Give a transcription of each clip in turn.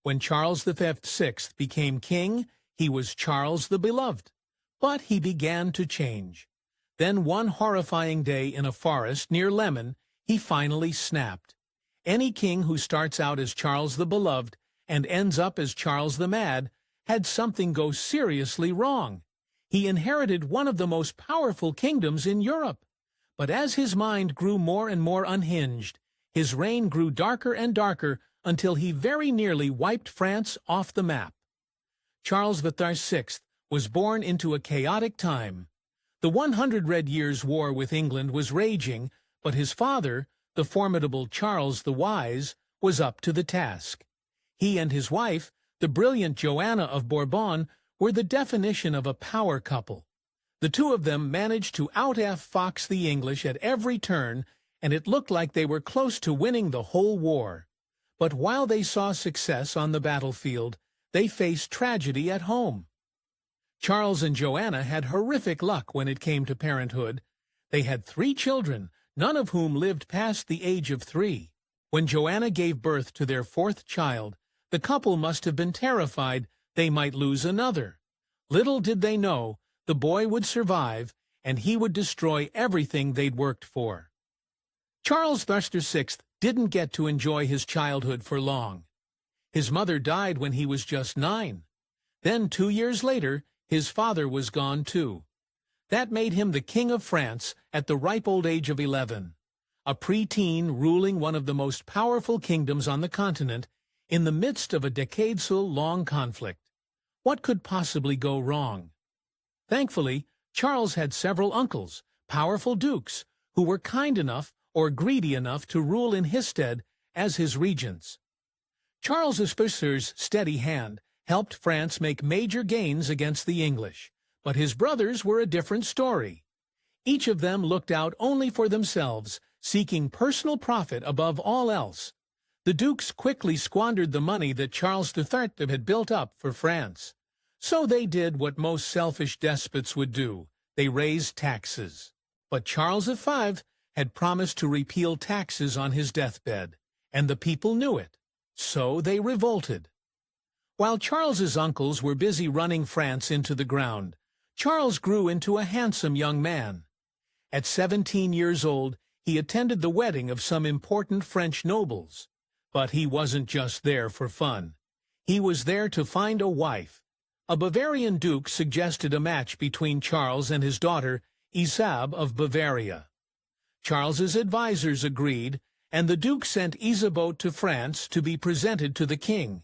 When Charles V became king, he was Charles the Beloved. But he began to change. Then one horrifying day in a forest near Lemon, he finally snapped. Any king who starts out as Charles the Beloved and ends up as Charles the Mad had something go seriously wrong. He inherited one of the most powerful kingdoms in Europe. But as his mind grew more and more unhinged, his reign grew darker and darker until he very nearly wiped France off the map. Charles VI was born into a chaotic time. The 100 Red Years' War with England was raging, but his father, the formidable Charles the Wise, was up to the task. He and his wife, the brilliant Joanna of Bourbon, were the definition of a power couple. The two of them managed to out-fox the English at every turn, and it looked like they were close to winning the whole war. But while they saw success on the battlefield, they faced tragedy at home. Charles and Joanna had horrific luck when it came to parenthood. They had 3 children, none of whom lived past the age of 3. When Joanna gave birth to their 4th child, the couple must have been terrified they might lose another. Little did they know, the boy would survive, and he would destroy everything they'd worked for. Charles VI didn't get to enjoy his childhood for long. His mother died when he was just 9. Then 2 years later, his father was gone too. That made him the King of France at the ripe old age of 11, a preteen ruling one of the most powerful kingdoms on the continent in the midst of a decades-long conflict. What could possibly go wrong? Thankfully, Charles had several uncles, powerful dukes, who were kind enough or greedy enough to rule in his stead as his regents. Charles' sister's steady hand helped France make major gains against the English, but his brothers were a different story. Each of them looked out only for themselves, seeking personal profit above all else. The dukes quickly squandered the money that Charles III had built up for France. So they did what most selfish despots would do. They raised taxes. But Charles V had promised to repeal taxes on his deathbed, and the people knew it. So they revolted. While Charles's uncles were busy running France into the ground, Charles grew into a handsome young man. At 17 years old, he attended the wedding of some important French nobles. But he wasn't just there for fun. He was there to find a wife. A Bavarian duke suggested a match between Charles and his daughter, Isabe of Bavaria. Charles's advisors agreed, and the duke sent Isabeau to France to be presented to the king.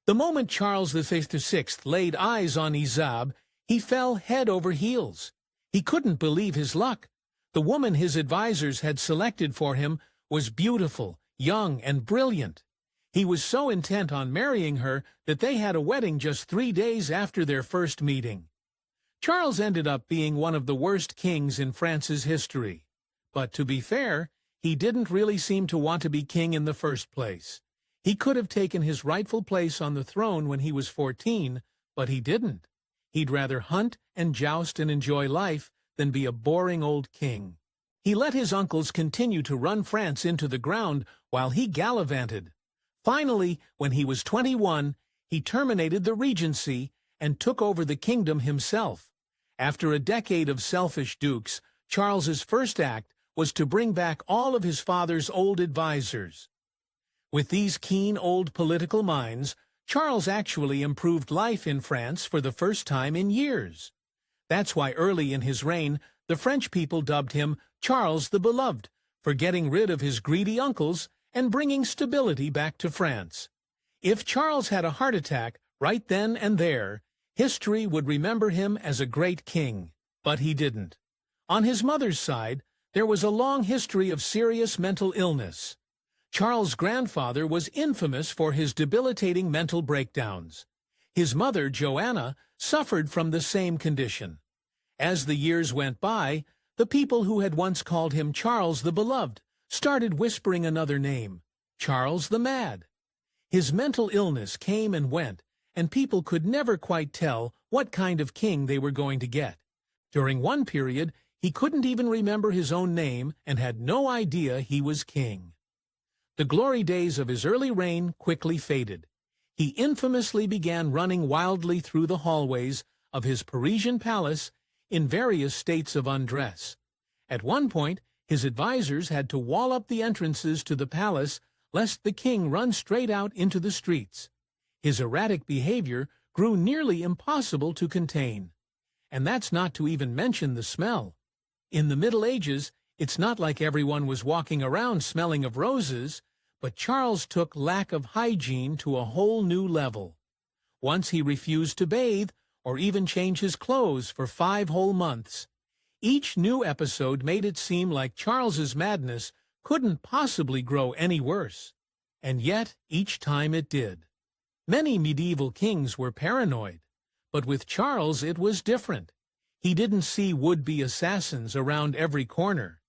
The moment Charles VI laid eyes on Isabe, he fell head over heels. He couldn't believe his luck. The woman his advisors had selected for him was beautiful, young, and brilliant. He was so intent on marrying her that they had a wedding just 3 days after their first meeting. Charles ended up being one of the worst kings in France's history. But to be fair, he didn't really seem to want to be king in the first place. He could have taken his rightful place on the throne when he was 14, but he didn't. He'd rather hunt and joust and enjoy life than be a boring old king. He let his uncles continue to run France into the ground while he gallivanted. Finally, when he was 21, he terminated the regency and took over the kingdom himself. After a decade of selfish dukes, Charles's first act was to bring back all of his father's old advisors. With these keen old political minds, Charles actually improved life in France for the first time in years. That's why early in his reign, the French people dubbed him Charles the Beloved, for getting rid of his greedy uncles and bringing stability back to France. If Charles had a heart attack right then and there, history would remember him as a great king. But he didn't. On his mother's side, there was a long history of serious mental illness. Charles' grandfather was infamous for his debilitating mental breakdowns. His mother, Joanna, suffered from the same condition. As the years went by, the people who had once called him Charles the Beloved started whispering another name, Charles the Mad. His mental illness came and went, and people could never quite tell what kind of king they were going to get. During one period, he couldn't even remember his own name and had no idea he was king. The glory days of his early reign quickly faded. he infamously began running wildly through the hallways of his Parisian palace in various states of undress. At one point, his advisors had to wall up the entrances to the palace lest the king run straight out into the streets. His erratic behavior grew nearly impossible to contain. And that's not to even mention the smell. In the Middle Ages, it's not like everyone was walking around smelling of roses, but Charles took lack of hygiene to a whole new level. Once he refused to bathe or even change his clothes for 5 whole months. Each new episode made it seem like Charles's madness couldn't possibly grow any worse. And yet, each time it did. Many medieval kings were paranoid, but with Charles it was different. He didn't see would-be assassins around every corner.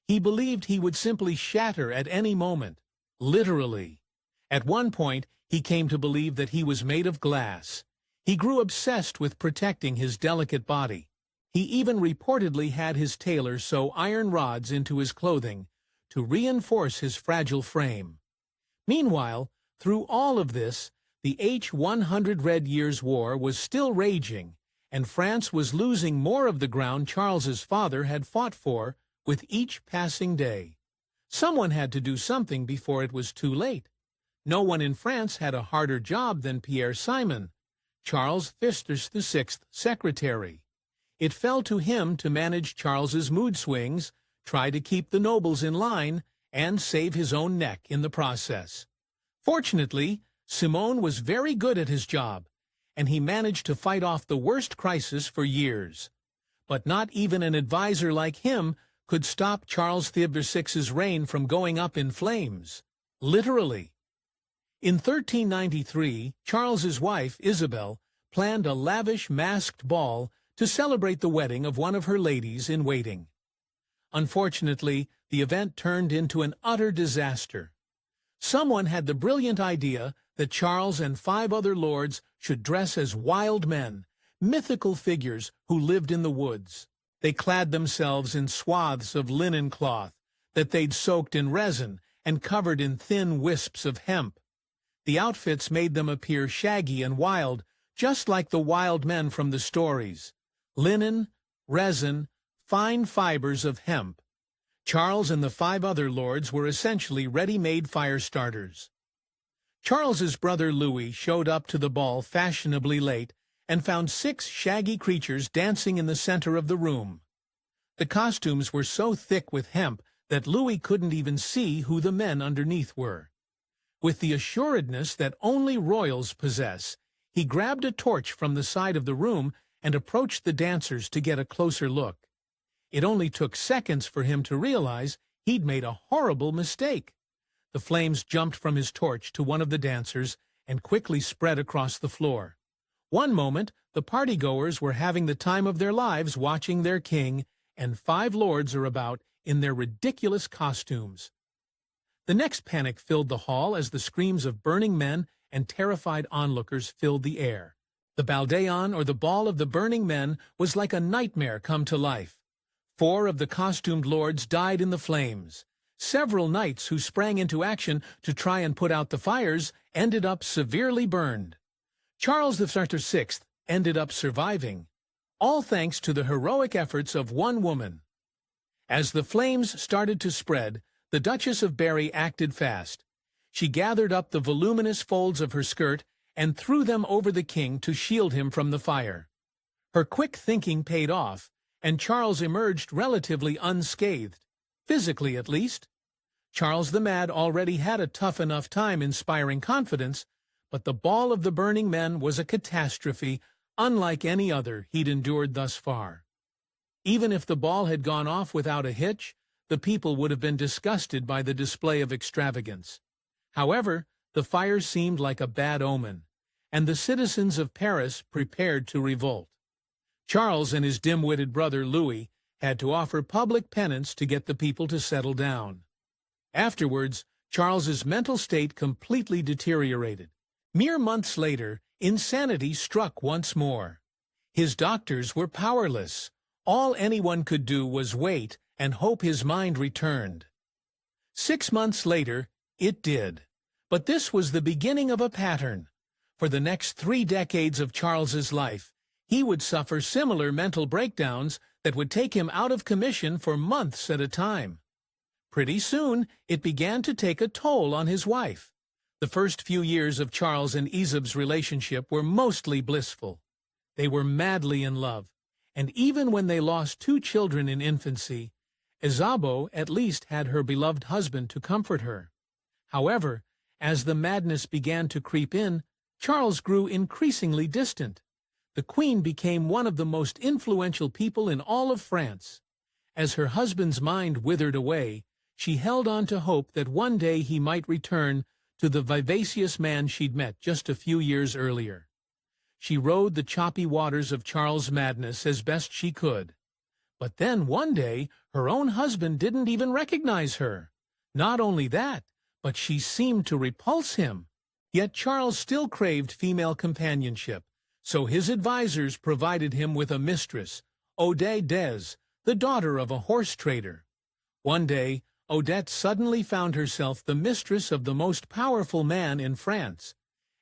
He believed he would simply shatter at any moment, literally. At one point, he came to believe that he was made of glass. He grew obsessed with protecting his delicate body. He even reportedly had his tailor sew iron rods into his clothing to reinforce his fragile frame. Meanwhile, through all of this, the H-100 Red Years' War was still raging, and France was losing more of the ground Charles's father had fought for with each passing day. Someone had to do something before it was too late. No one in France had a harder job than Pierre Simon, Charles VI's secretary. It fell to him to manage Charles's mood swings, try to keep the nobles in line, and save his own neck in the process. Fortunately, Simon was very good at his job, and he managed to fight off the worst crisis for years. But not even an advisor like him could stop Charles VI's reign from going up in flames. Literally. In 1393, Charles's wife, Isabel, planned a lavish masked ball to celebrate the wedding of one of her ladies-in-waiting. Unfortunately, the event turned into an utter disaster. Someone had the brilliant idea that Charles and 5 other lords should dress as wild men, mythical figures who lived in the woods. They clad themselves in swaths of linen cloth that they'd soaked in resin and covered in thin wisps of hemp. The outfits made them appear shaggy and wild, just like the wild men from the stories. Linen, resin, fine fibers of hemp. Charles and the 5 other lords were essentially ready-made fire starters. Charles's brother Louis showed up to the ball fashionably late and found 6 shaggy creatures dancing in the center of the room. The costumes were so thick with hemp that Louis couldn't even see who the men underneath were. With the assuredness that only royals possess, he grabbed a torch from the side of the room and approached the dancers to get a closer look. It only took seconds for him to realize he'd made a horrible mistake. The flames jumped from his torch to one of the dancers and quickly spread across the floor. One moment, the partygoers were having the time of their lives watching their king, and 5 lords are about in their ridiculous costumes. The next panic filled the hall as the screams of burning men and terrified onlookers filled the air. The Baldeon, or the Ball of the Burning Men, was like a nightmare come to life. 4 of the costumed lords died in the flames. Several knights who sprang into action to try and put out the fires ended up severely burned. Charles VI ended up surviving, all thanks to the heroic efforts of one woman. As the flames started to spread, the Duchess of Berry acted fast. She gathered up the voluminous folds of her skirt and threw them over the king to shield him from the fire. Her quick thinking paid off, and Charles emerged relatively unscathed, physically at least. Charles the Mad already had a tough enough time inspiring confidence, but the Ball of the Burning Men was a catastrophe unlike any other he'd endured thus far. Even if the ball had gone off without a hitch, the people would have been disgusted by the display of extravagance. However, the fire seemed like a bad omen, and the citizens of Paris prepared to revolt. Charles and his dim-witted brother Louis had to offer public penance to get the people to settle down. Afterwards, Charles's mental state completely deteriorated. Mere months later, insanity struck once more. His doctors were powerless. All anyone could do was wait and hope his mind returned. 6 months later, it did. But this was the beginning of a pattern. For the next 3 decades of Charles's life, he would suffer similar mental breakdowns that would take him out of commission for months at a time. Pretty soon, it began to take a toll on his wife. The first few years of Charles and Isabel's relationship were mostly blissful. They were madly in love, and even when they lost 2 children in infancy, Isabeau at least had her beloved husband to comfort her. However, as the madness began to creep in, Charles grew increasingly distant. The Queen became one of the most influential people in all of France. As her husband's mind withered away, she held on to hope that one day he might return to the vivacious man she'd met just a few years earlier. She rode the choppy waters of Charles' madness as best she could. But then one day, her own husband didn't even recognize her. Not only that, but she seemed to repulse him. Yet Charles still craved female companionship, so his advisors provided him with a mistress, Odette Des, the daughter of a horse trader. One day, Odette suddenly found herself the mistress of the most powerful man in France.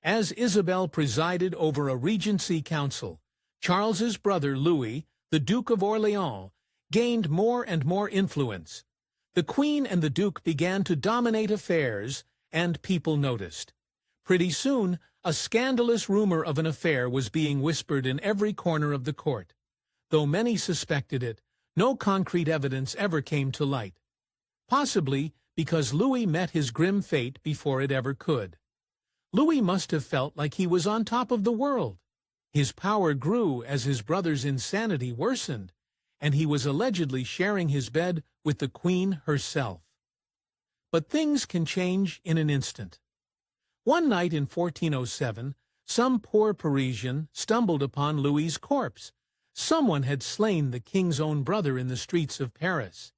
As Isabel presided over a regency council, Charles's brother Louis, the Duke of Orléans, gained more and more influence. The Queen and the Duke began to dominate affairs, and people noticed. Pretty soon, a scandalous rumor of an affair was being whispered in every corner of the court. Though many suspected it, no concrete evidence ever came to light. Possibly because Louis met his grim fate before it ever could. Louis must have felt like he was on top of the world. His power grew as his brother's insanity worsened, and he was allegedly sharing his bed with the Queen herself. But things can change in an instant. One night in 1407, some poor Parisian stumbled upon Louis's corpse. Someone had slain the king's own brother in the streets of Paris.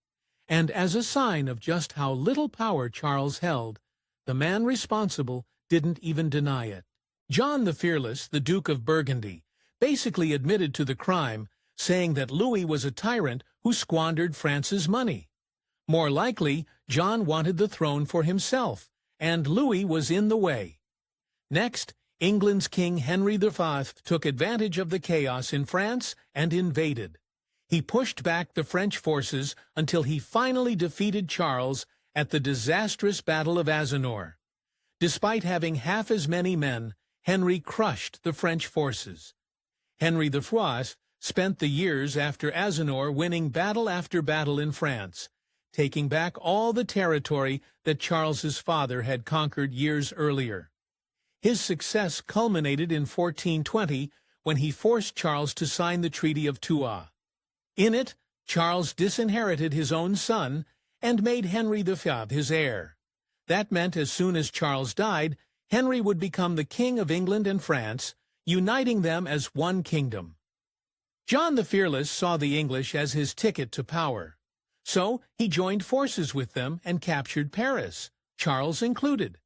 And as a sign of just how little power Charles held, the man responsible didn't even deny it. John the Fearless, the Duke of Burgundy, basically admitted to the crime, saying that Louis was a tyrant who squandered France's money. More likely, John wanted the throne for himself, and Louis was in the way. Next, England's King Henry V took advantage of the chaos in France and invaded. He pushed back the French forces until he finally defeated Charles at the disastrous Battle of Azincourt. Despite having half as many men, Henry crushed the French forces. Henry V spent the years after Azincourt winning battle after battle in France, taking back all the territory that Charles's father had conquered years earlier. His success culminated in 1420 when he forced Charles to sign the Treaty of Tours. In it, Charles disinherited his own son and made Henry V his heir. That meant as soon as Charles died, Henry would become the King of England and France, uniting them as one kingdom. John the Fearless saw the English as his ticket to power. So he joined forces with them and captured Paris, Charles included.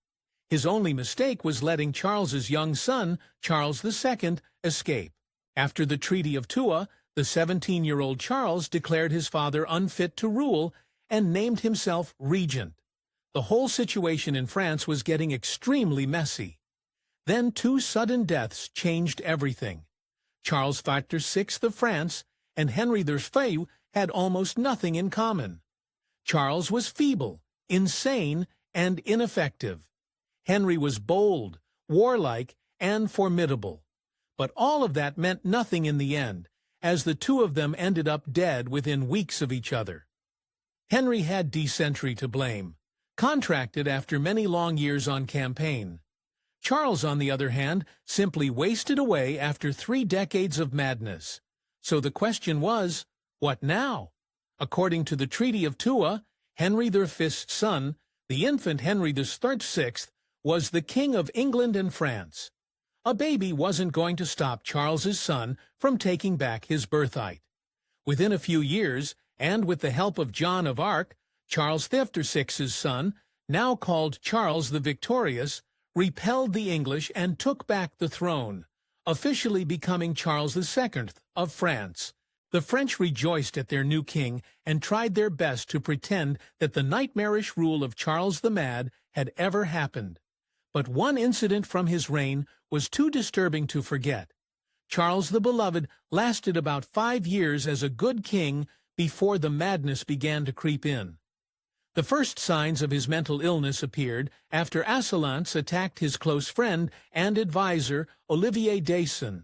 His only mistake was letting Charles's young son, Charles II, escape. After the Treaty of Tours, the 17-year-old Charles declared his father unfit to rule and named himself regent. The whole situation in France was getting extremely messy. Then 2 sudden deaths changed everything. Charles VI of France and Henry V had almost nothing in common. Charles was feeble, insane, and ineffective. Henry was bold, warlike, and formidable. But all of that meant nothing in the end, as the 2 of them ended up dead within weeks of each other. Henry had dysentery to blame, contracted after many long years on campaign. Charles, on the other hand, simply wasted away after 3 decades of madness. So the question was, what now? According to the Treaty of Tours, Henry V's son, the infant Henry VI, was the King of England and France. A baby wasn't going to stop Charles's son from taking back his birthright. Within a few years, and with the help of John of Arc, Charles VI's son, now called Charles the Victorious, repelled the English and took back the throne, officially becoming Charles II of France. The French rejoiced at their new king and tried their best to pretend that the nightmarish rule of Charles the Mad had ever happened. But one incident from his reign was too disturbing to forget. Charles the Beloved lasted about 5 years as a good king before the madness began to creep in. The first signs of his mental illness appeared after assailants attacked his close friend and advisor, Olivier Dasson.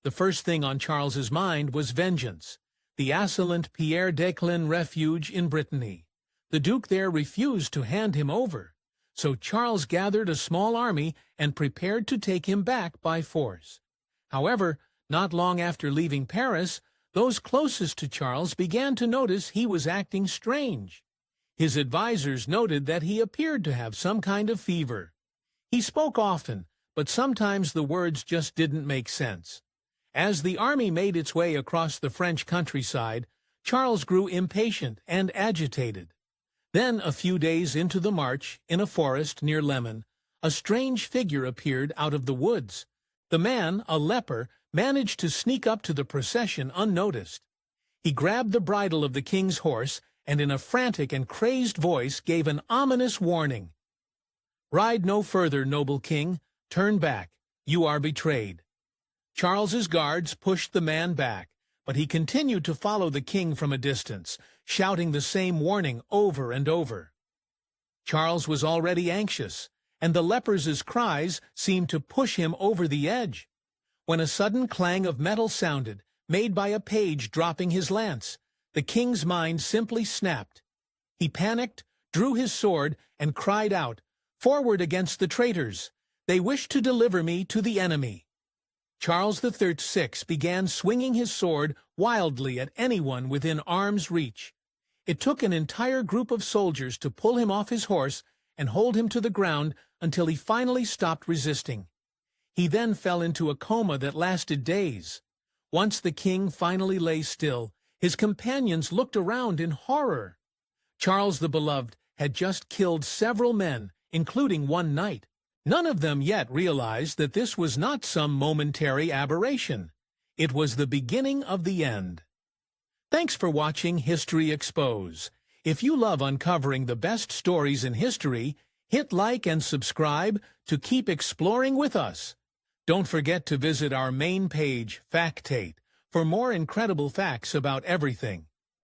The first thing on Charles's mind was vengeance. The assailant Pierre declined refuge in Brittany. The Duke there refused to hand him over, so Charles gathered a small army and prepared to take him back by force. However, not long after leaving Paris, those closest to Charles began to notice he was acting strange. His advisers noted that he appeared to have some kind of fever. He spoke often, but sometimes the words just didn't make sense. As the army made its way across the French countryside, Charles grew impatient and agitated. Then, a few days into the march, in a forest near Lemon, a strange figure appeared out of the woods. The man, a leper, managed to sneak up to the procession unnoticed. He grabbed the bridle of the king's horse and in a frantic and crazed voice gave an ominous warning. "Ride no further, noble king. Turn back. You are betrayed." Charles's guards pushed the man back, but he continued to follow the king from a distance, shouting the same warning over and over. Charles was already anxious, and the leper's cries seemed to push him over the edge, when a sudden clang of metal sounded, made by a page dropping his lance. The king's mind simply snapped. He panicked, drew his sword, and cried out, "Forward against the traitors! They wish to deliver me to the enemy." Charles VI began swinging his sword wildly at anyone within arm's reach. It took an entire group of soldiers to pull him off his horse and hold him to the ground until he finally stopped resisting. He then fell into a coma that lasted days. Once the king finally lay still, his companions looked around in horror. Charles the Beloved had just killed several men, including one knight. None of them yet realized that this was not some momentary aberration. It was the beginning of the end. Thanks for watching History Expose. If you love uncovering the best stories in history, hit like and subscribe to keep exploring with us. Don't forget to visit our main page, Factate, for more incredible facts about everything.